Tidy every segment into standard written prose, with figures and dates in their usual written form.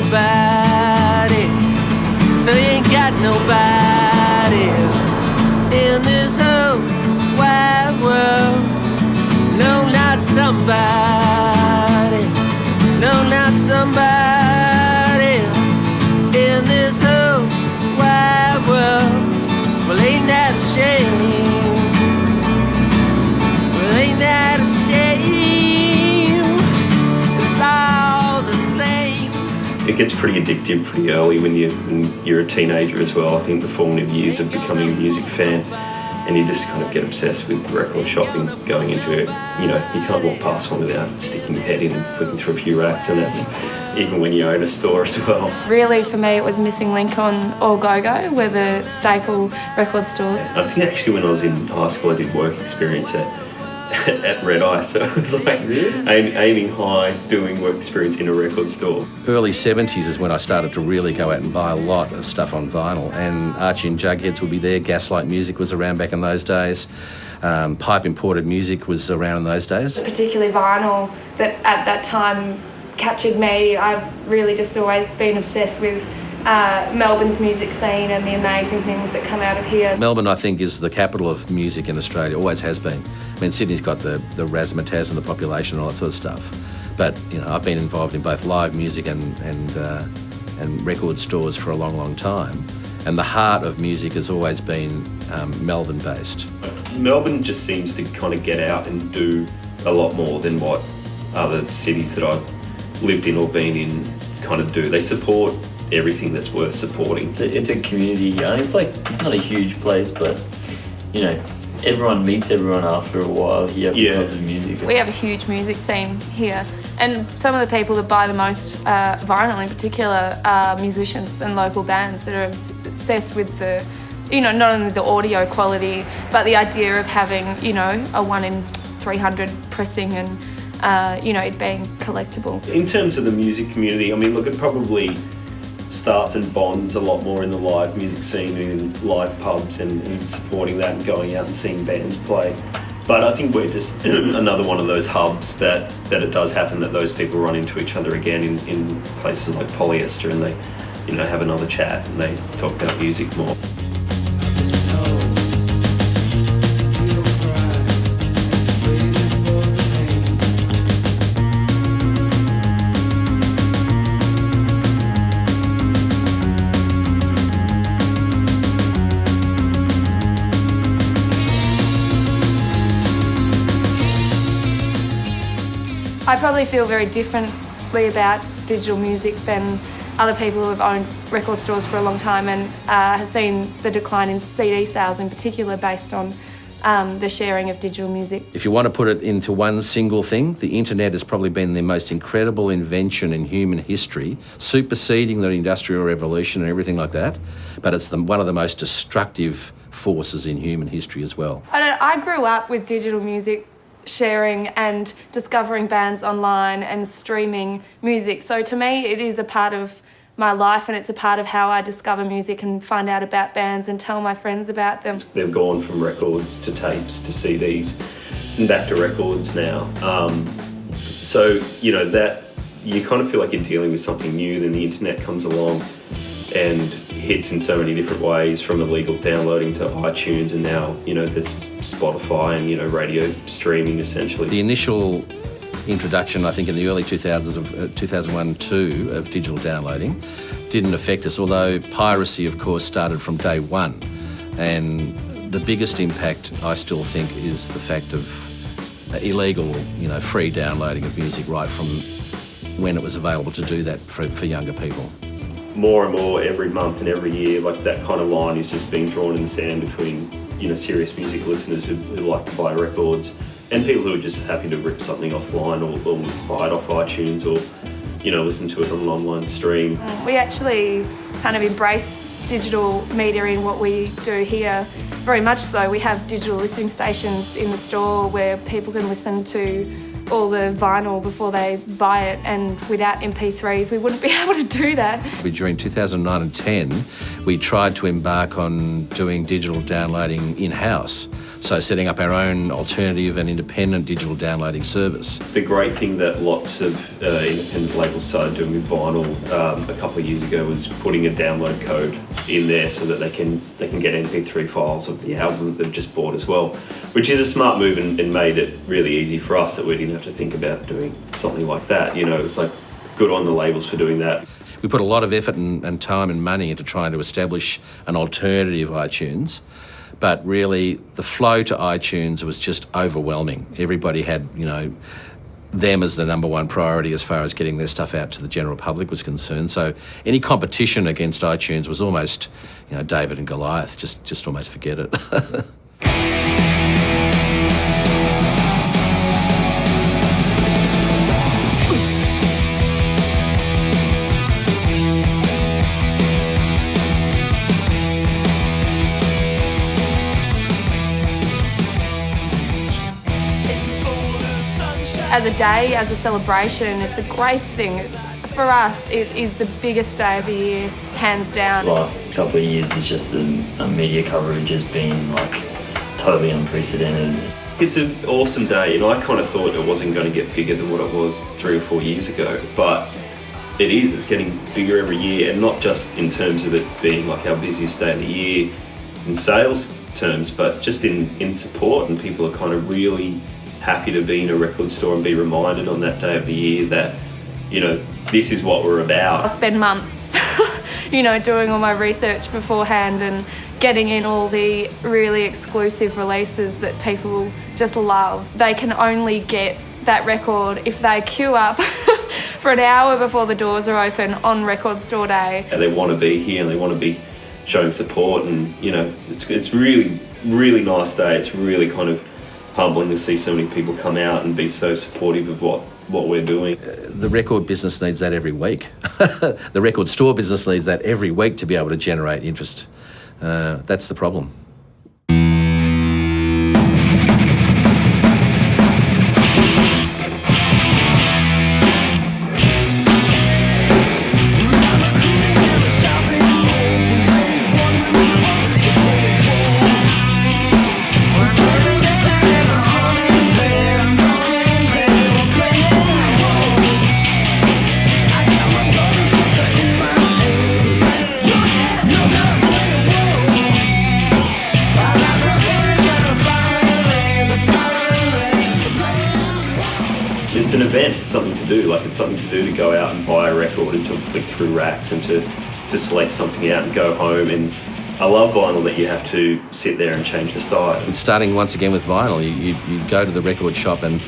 nobody, so you ain't got nobody in this whole wide world. No, not somebody, no, not somebody in this whole wide world. Well, ain't that a shame? Well, ain't that a shame? It's all the same. It gets pretty addictive pretty early when you're a teenager as well. I think the formative years of becoming a music fan, and you just kind of get obsessed with record shopping, going into it. You know, you can't walk past one without sticking your head in and flicking through a few racks, and that's even when you own a store as well. Really, for me, it was missing link on All Go-Go, were the staple record stores. I think actually when I was in high school, I did work experience at Red Eye, so it was like aiming high, doing work experience in a record store. Early 70s is when I started to really go out and buy a lot of stuff on vinyl, and Archie and Jugheads would be there. Gaslight Music was around back in those days. Pipe Imported Music was around in those days. Particularly vinyl that at that time captured me. I've really just always been obsessed with Melbourne's music scene and the amazing things that come out of here. Melbourne, I think, is the capital of music in Australia, always has been. I mean, Sydney's got the razzmatazz and the population and all that sort of stuff. But, you know, I've been involved in both live music and record stores for a long, long time. And the heart of music has always been Melbourne-based. Melbourne just seems to kind of get out and do a lot more than what other cities that I've lived in or been in kind of do. They support everything that's worth supporting. It's a community. It's not a huge place, but you know, everyone meets everyone after a while here because of music. We have a huge music scene here, and some of the people that buy the most vinyl in particular are musicians and local bands that are obsessed with the, you know, not only the audio quality, but the idea of having, you know, a 1 in 300 pressing and you know, it being collectible. In terms of the music community, I mean, look, it probably starts and bonds a lot more in the live music scene and in live pubs and supporting that and going out and seeing bands play. But I think we're just another one of those hubs that it does happen that those people run into each other again in places like Polyester, and they, you know, have another chat and they talk about music more. I probably feel very differently about digital music than other people who have owned record stores for a long time and have seen the decline in CD sales in particular based on the sharing of digital music. If you want to put it into one single thing, the internet has probably been the most incredible invention in human history, superseding the Industrial Revolution and everything like that, but it's one of the most destructive forces in human history as well. I grew up with digital music sharing and discovering bands online and streaming music. So to me, it is a part of my life, and it's a part of how I discover music and find out about bands and tell my friends about them. They've gone from records to tapes to CDs and back to records now. So, you know, that you kind of feel like you're dealing with something new. Then the internet comes along and hits in so many different ways, from illegal downloading to iTunes, and now, you know, there's Spotify and, you know, radio streaming essentially. The initial introduction, I think in the early 2000s of 2001-2 of digital downloading didn't affect us, although piracy of course started from day one. And the biggest impact, I still think, is the fact of illegal, you know, free downloading of music right from when it was available to do that for younger people. More and more every month and every year, like that kind of line is just being drawn in the sand between, you know, serious music listeners who like to buy records and people who are just happy to rip something offline or buy it off iTunes or, you know, listen to it on an online stream. We actually kind of embrace digital media in what we do here, very much so. We have digital listening stations in the store where people can listen to all the vinyl before they buy it, and without MP3s we wouldn't be able to do that. During 2009 and 10, we tried to embark on doing digital downloading in-house. So setting up our own alternative and independent digital downloading service. The great thing that lots of independent labels started doing with vinyl a couple of years ago was putting a download code in there so that they can get MP3 files of the album that they've just bought as well, which is a smart move and made it really easy for us that we didn't have to think about doing something like that. You know, it's like good on the labels for doing that. We put a lot of effort and time and money into trying to establish an alternative iTunes, but really the flow to iTunes was just overwhelming. Everybody had, you know, them as the number one priority as far as getting their stuff out to the general public was concerned. So any competition against iTunes was almost, you know, David and Goliath, just almost forget it. As a day, as a celebration, it's a great thing. For us, it is the biggest day of the year, hands down. The last couple of years is just the media coverage has been like totally unprecedented. It's an awesome day, and I kind of thought it wasn't going to get bigger than what it was 3 or 4 years ago, but it is. It's getting bigger every year, and not just in terms of it being like our busiest day of the year in sales terms, but just in support, and people are kind of really happy to be in a record store and be reminded on that day of the year that, you know, this is what we're about. I spend months, you know, doing all my research beforehand and getting in all the really exclusive releases that people just love. They can only get that record if they queue up for an hour before the doors are open on Record Store Day. And they want to be here and they want to be showing support, and, you know, it's really, really nice day. It's really kind of humbling to see so many people come out and be so supportive of what we're doing. The record business needs that every week. The record store business needs that every week to be able to generate interest. That's the problem. It's an event, it's something to do. Like, it's something to do to go out and buy a record and to flick through racks and to select something out and go home. And I love vinyl that you have to sit there and change the side. And starting once again with vinyl, you'd go to the record shop and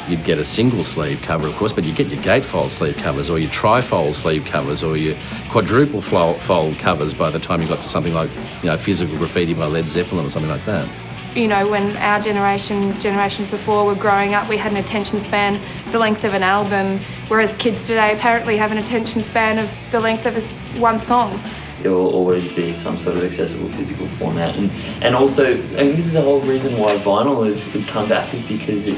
you'd get a single sleeve cover, of course, but you'd get your gatefold sleeve covers or your trifold sleeve covers or your quadruple fold covers by the time you got to something like, you know, Physical Graffiti by Led Zeppelin or something like that. You know, when our generations before were growing up, we had an attention span the length of an album, whereas kids today apparently have an attention span of the length of one song. There will always be some sort of accessible physical format, and also, I mean, this is the whole reason why vinyl has come back, is because it,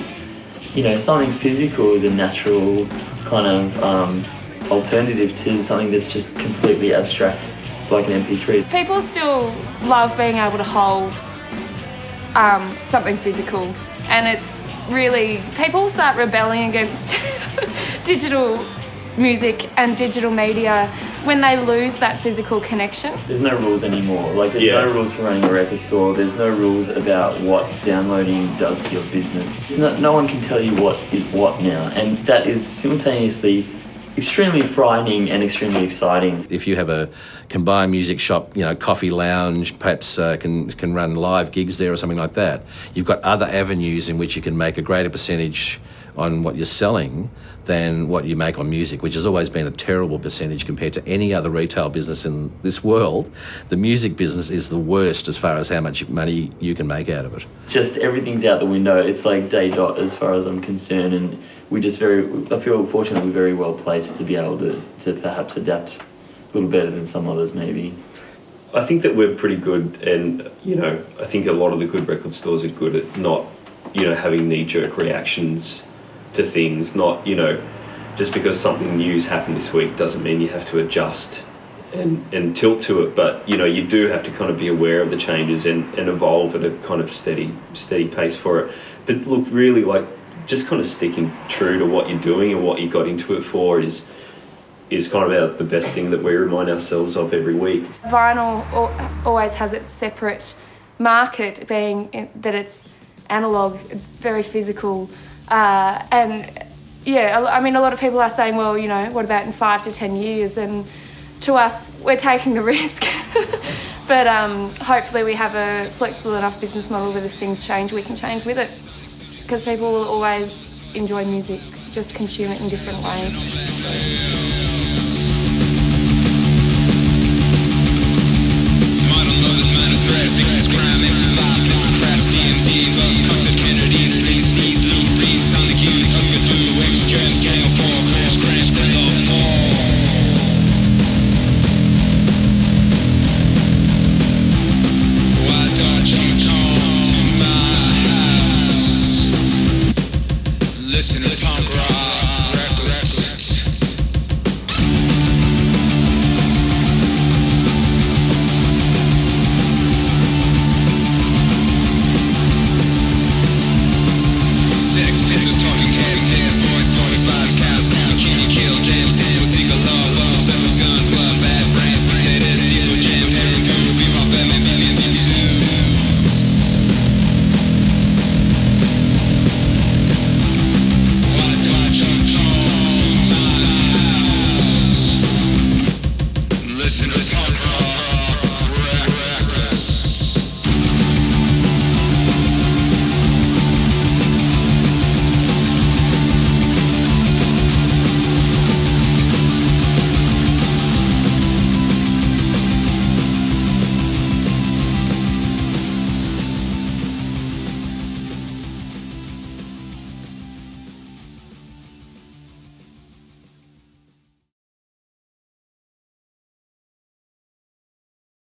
you know, something physical is a natural kind of alternative to something that's just completely abstract, like an MP3. People still love being able to hold something physical, and it's really, people start rebelling against digital music and digital media when they lose that physical connection. There's no rules anymore. Like, there's no rules for running a record store. There's no rules about what downloading does to your business. No one can tell you what is what now, and that is simultaneously extremely frightening and extremely exciting. If you have a combined music shop, you know, coffee lounge, perhaps can run live gigs there or something like that, you've got other avenues in which you can make a greater percentage on what you're selling than what you make on music, which has always been a terrible percentage compared to any other retail business in this world. The music business is the worst as far as how much money you can make out of it. Just everything's out the window. It's like day dot as far as I'm concerned, and I feel fortunate we're very well placed to be able to perhaps adapt a little better than some others maybe. I think that we're pretty good, and, you know, I think a lot of the good record stores are good at not, you know, having knee-jerk reactions to things. Not, you know, just because something new's happened this week doesn't mean you have to adjust and tilt to it. But you do have to kind of be aware of the changes and evolve at a kind of steady pace for it. But look, really, like, just kind of sticking true to what you're doing and what you got into it for is kind of the best thing that we remind ourselves of every week. Vinyl always has its separate market, being that it's analogue, it's very physical, and yeah, I mean, a lot of people are saying, well, what about in 5 to 10 years? And to us, we're taking the risk. But hopefully we have a flexible enough business model that if things change, we can change with it. Because people will always enjoy music, just consume it in different ways.